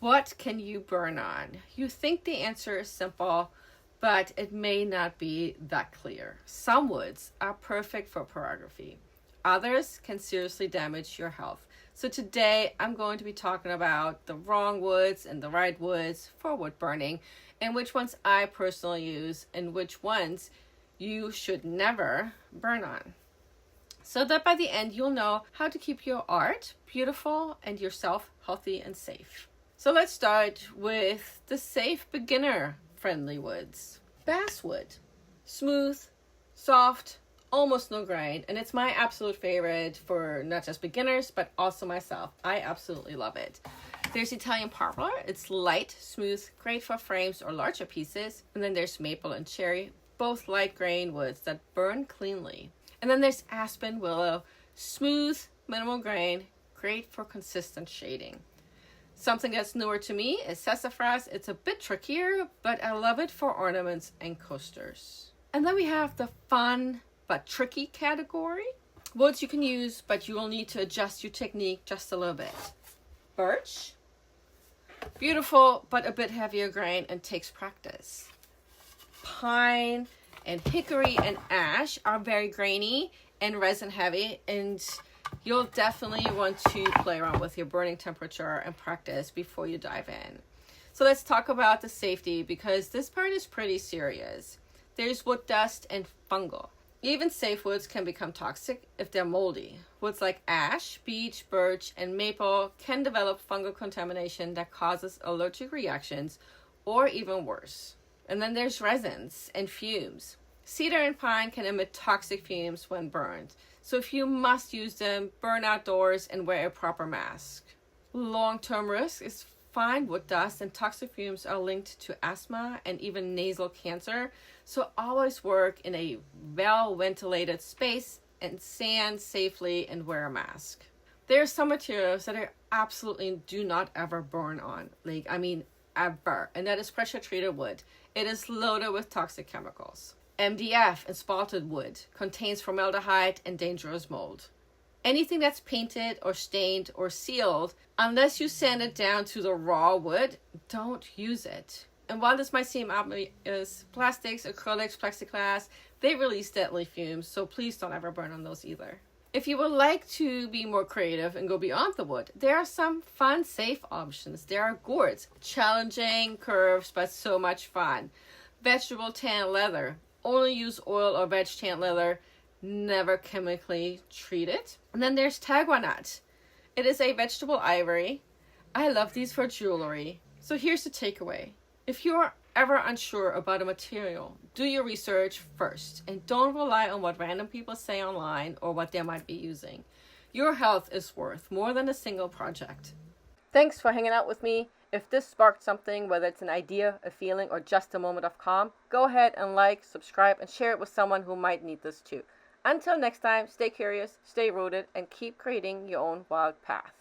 What can you burn on? You think the answer is simple, but it may not be that clear. Some woods are perfect for pyrography. Others can seriously damage your health. So today I'm going to be talking about the wrong woods and the right woods for wood burning, and which ones I personally use and which ones you should never burn on. So that by the end you'll know how to keep your art beautiful and yourself healthy and safe. So let's start with the safe beginner friendly woods. Basswood. Smooth, soft, almost no grain, and it's my absolute favorite for not just beginners but also myself. I absolutely love it. There's Italian poplar. It's light, smooth, great for frames or larger pieces. And then there's maple and cherry, both light grain woods that burn cleanly. And then there's aspen, willow, smooth, minimal grain, great for consistent shading. Something that's newer to me is sassafras. It's a bit trickier, but I love it for ornaments and coasters. And then we have the fun but tricky category. Woods you can use, but you will need to adjust your technique just a little bit. Birch. Beautiful, but a bit heavier grain and takes practice. Pine and hickory and ash are very grainy and resin heavy, and you'll definitely want to play around with your burning temperature and practice before you dive in. So let's talk about the safety, because this part is pretty serious. There's wood dust and fungal. Even safe woods can become toxic if they're moldy. Woods like ash, beech, birch, and maple can develop fungal contamination that causes allergic reactions or even worse. And then there's resins and fumes. Cedar and pine can emit toxic fumes when burned. So if you must use them, burn outdoors and wear a proper mask. Long-term risk is fine wood dust and toxic fumes are linked to asthma and even nasal cancer. So always work in a well-ventilated space and sand safely and wear a mask. There are some materials that I absolutely do not ever burn on. Ever. And that is pressure-treated wood. It is loaded with toxic chemicals. MDF and spalted wood contains formaldehyde and dangerous mold. Anything that's painted or stained or sealed, unless you sand it down to the raw wood, don't use it. And while this might seem obvious, plastics, acrylics, plexiglass, they release deadly fumes, so please don't ever burn on those either. If you would like to be more creative and go beyond the wood, there are some fun, safe options. There are gourds, challenging curves, but so much fun. Vegetable tan leather. Only use oil or veg tan leather, never chemically treat it. And then there's taguanut. It is a vegetable ivory. I love these for jewelry. So here's the takeaway. If you're ever unsure about a material, do your research first and don't rely on what random people say online or what they might be using. Your health is worth more than a single project. Thanks for hanging out with me. If this sparked something, whether it's an idea, a feeling, or just a moment of calm, go ahead and like, subscribe, and share it with someone who might need this too. Until next time, stay curious, stay rooted, and keep creating your own wild path.